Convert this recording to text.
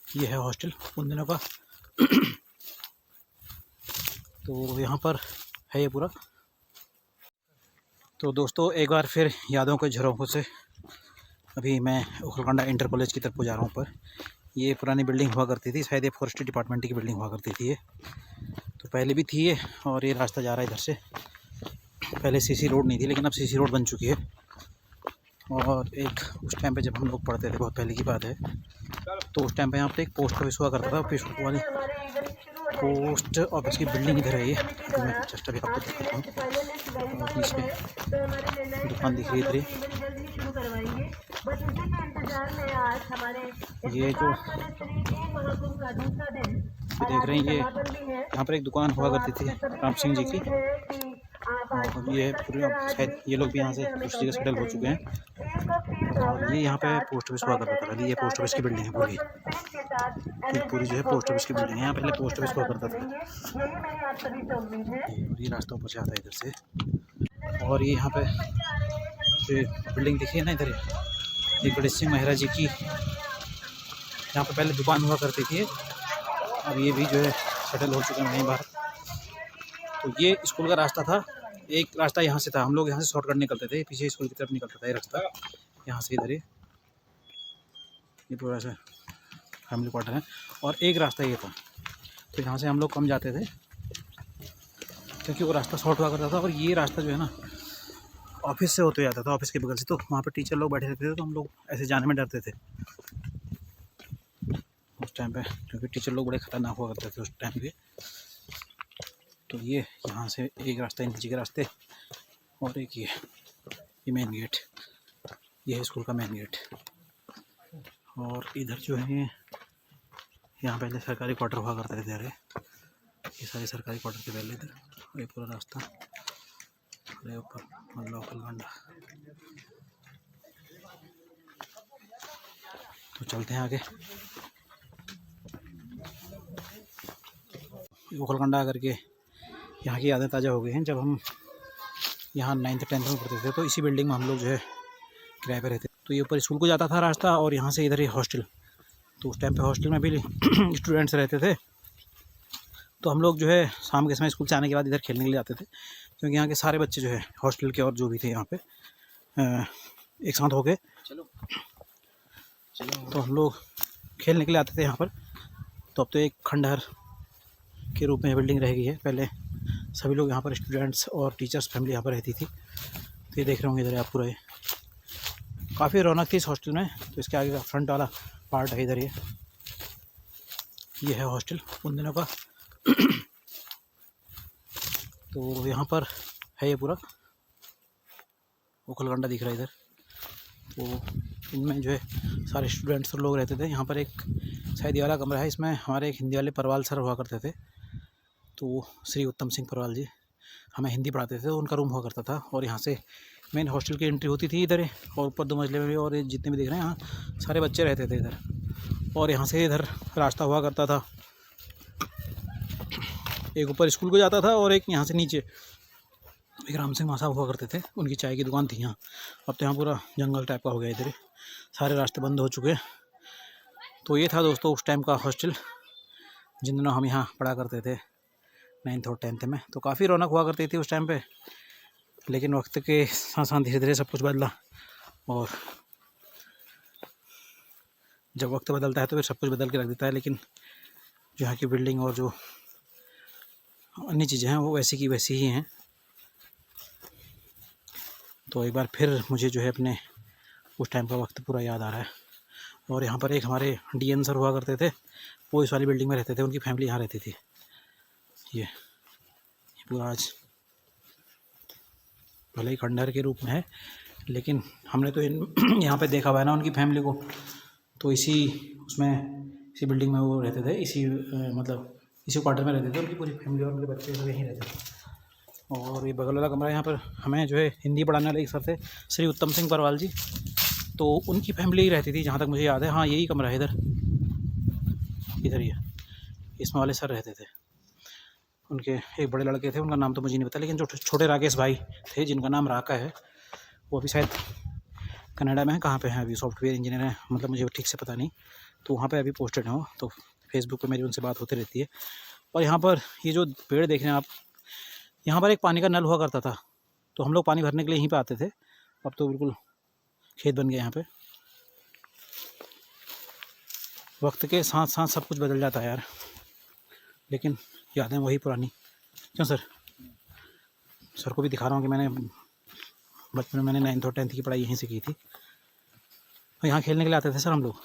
ये है हॉस्टल उन दिनों का। तो यहाँ पर है ये पूरा। तो दोस्तों एक बार फिर यादों के झरोखों से अभी मैं उखलकांडा इंटर कॉलेज की तरफ जा रहा हूँ। पर ये पुरानी बिल्डिंग हुआ करती थी, शायद ये फॉरेस्ट्री डिपार्टमेंट की बिल्डिंग हुआ करती थी ये। तो पहले भी थी ये, और ये रास्ता जा रहा है इधर से। पहले सीसी रोड नहीं थी, लेकिन अब सीसी रोड बन चुकी है। और एक उस टाइम पे जब हम लोग पढ़ते थे, बहुत पहले की बात है, तो उस टाइम पे यहाँ पे एक पोस्ट ऑफिस हुआ करता था। पोस्ट वाली पोस्ट ऑफिस की बिल्डिंग इधर है ये, तो मैं जस्ट अभी आपको दिखाता हूँ। और पीछे दुकान दिख रही है इधर ही। ये जो देख रहे हैं, ये यहाँ पर एक दुकान हुआ करती थी राम सिंह जी की। और ये पूरे शायद ये लोग भी यहाँ से दूसरी जगह सेटल हो चुके हैं। और ये यहाँ पे पोस्ट ऑफिस हुआ करता था पहले। ये पोस्ट ऑफिस की बिल्डिंग है पूरी। ये पूरी जो है पोस्ट ऑफिस की बिल्डिंग है। यहाँ पहले पोस्ट ऑफिस हुआ करता था। ये रास्ता ऊपर से आता है इधर से। और ये यहाँ पे जो बिल्डिंग दिखी है ना इधर, ये गणेश सिंह मेहरा जी की यहाँ पे पहले दुकान हुआ करती थी। अब ये भी जो है सेटल हो चुके हैं वहीं बाहर। तो ये स्कूल का रास्ता था। एक रास्ता यहाँ से था, हम लोग यहाँ से शॉर्टकट निकलते थे, पीछे स्कूल की तरफ निकलता था ये रास्ता, यहाँ से इधर। ये पूरा ऐसा फैमिली क्वार्टर है। और एक रास्ता ये था, तो यहाँ से हम लोग कम जाते थे क्योंकि वो रास्ता शॉर्ट हुआ करता था। और ये रास्ता जो है ना ऑफिस से होते जाता था, ऑफिस के बगल से। तो वहाँ पर टीचर लोग बैठे रहते थे, तो हम लोग ऐसे जाने में डरते थे उस टाइम पे, क्योंकि टीचर लोग बड़े ख़तरनाक हुआ करते थे उस टाइम पे। तो ये यहाँ से एक रास्ता है नीचे के रास्ते, और एक ये मेन गेट, ये है स्कूल का मेन गेट। और इधर जो है यहाँ पहले सरकारी क्वार्टर हुआ करते थे। अरे ये सारे सरकारी क्वार्टर थे पहले इधर। और ये पूरा रास्ता अरे ऊपर मतलब उखलकांडा। तो चलते हैं आगे। उखलकांडा करके यहाँ की यादें ताज़ा हो गई हैं। जब हम यहाँ 9th 10th में पढ़ते थे, तो इसी बिल्डिंग में हम लोग जो है किराए पे रहते। तो ये ऊपर स्कूल को जाता था रास्ता, और यहाँ से इधर ही हॉस्टल। तो उस टाइम पे हॉस्टल में भी स्टूडेंट्स रहते थे। तो हम लोग जो है शाम के समय स्कूल से आने के बाद इधर खेलने के लिए जाते थे, क्योंकि यहाँ के सारे बच्चे जो है हॉस्टल के और जो भी थे यहाँ पे एक साथ हो गए। तो हम लोग खेलने के लिए आते थे यहाँ पर। तो अब तो एक खंडहर के रूप में बिल्डिंग रह गई है। पहले सभी लोग यहाँ पर स्टूडेंट्स और टीचर्स फैमिली यहाँ पर रहती थी। तो ये देख रहे होंगे इधर आप पूरा, काफ़ी रौनक थी इस हॉस्टल में। तो इसके आगे का फ्रंट वाला पार्ट है इधर। ये है हॉस्टल उन दिनों का। तो यहाँ पर है ये पूरा उखलकांडा दिख रहा है इधर। तो इनमें जो है सारे स्टूडेंट्स और लोग रहते थे। यहाँ पर एक शायद ये वाला कमरा है, इसमें हमारे एक हिंदी वाले परवाल सर हुआ करते थे। तो श्री उत्तम सिंह परवाल जी हमें हिंदी पढ़ाते थे, तो उनका रूम हुआ करता था। और यहाँ से मेन हॉस्टल की एंट्री होती थी इधर। और ऊपर 2 मंजिले में भी, और जितने भी दिख रहे हैं यहाँ सारे बच्चे रहते थे इधर। और यहाँ से इधर रास्ता हुआ करता था, एक ऊपर स्कूल को जाता था, और एक यहाँ से नीचे एक राम सिंह साहब हुआ करते थे, उनकी चाय की दुकान थी यहाँ। अब तो यहाँ पूरा जंगल टाइप का हो गया इधर, सारे रास्ते बंद हो चुके हैं। तो ये था दोस्तों उस टाइम का हॉस्टल, जिन दिनों हम यहाँ पढ़ा करते थे 9th और 10th में। तो काफ़ी रौनक हुआ करती थी उस टाइम पे। लेकिन वक्त के साथ साथ धीरे धीरे सब कुछ बदला, और जब वक्त बदलता है तो फिर सब कुछ बदल के रख देता है। लेकिन जो यहाँ की बिल्डिंग और जो अन्य चीज़ें हैं वो वैसी की वैसी ही हैं। तो एक बार फिर मुझे जो है अपने उस टाइम का वक्त पूरा याद आ रहा है। और यहाँ पर एक हमारे डीएन सर हुआ करते थे, वो इस वाली बिल्डिंग में रहते थे, उनकी फैमिली यहाँ रहती थी। ये पूरा आज भले ही खंडहर के रूप में है, लेकिन हमने तो यहाँ पे देखा हुआ है ना उनकी फैमिली को। तो इसी बिल्डिंग में वो रहते थे, मतलब इसी क्वार्टर में रहते थे उनकी पूरी फैमिली, और उनके बच्चे सब यहीं रहते थे। और ये बगल वाला कमरा, यहाँ पर हमें जो है हिंदी पढ़ाने वाले एक सर थे, श्री उत्तम सिंह परवाल जी। तो उनकी फैमिली ही रहती थी जहाँ तक मुझे याद है। हाँ यही कमरा है इधर ही, इसमें वाले सर रहते थे। उनके एक बड़े लड़के थे, उनका नाम तो मुझे नहीं पता, लेकिन जो छोटे राकेश भाई थे जिनका नाम राका है, वो अभी शायद कनाडा में है, कहाँ पे हैं अभी, सॉफ्टवेयर इंजीनियर है, मतलब मुझे ठीक से पता नहीं। तो वहाँ पे अभी पोस्टेड हैं वो, तो फेसबुक पे मेरी उनसे बात होती रहती है। और यहाँ पर ये जो पेड़ देख रहे हैं आप, यहाँ पर एक पानी का नल हुआ करता था, तो हम लोग पानी भरने के लिए यहीं पे आते थे। अब तो बिल्कुल खेत बन गए यहाँ पे। वक्त के साथ साथ सब कुछ बदल जाता है यार, लेकिन यादें वही पुरानी। क्यों सर? सर को भी दिखा रहा हूँ कि मैंने बचपन में मैंने 9th और 10th की पढ़ाई यहीं से की थी, और यहाँ खेलने के लिए आते थे सर हम लोग।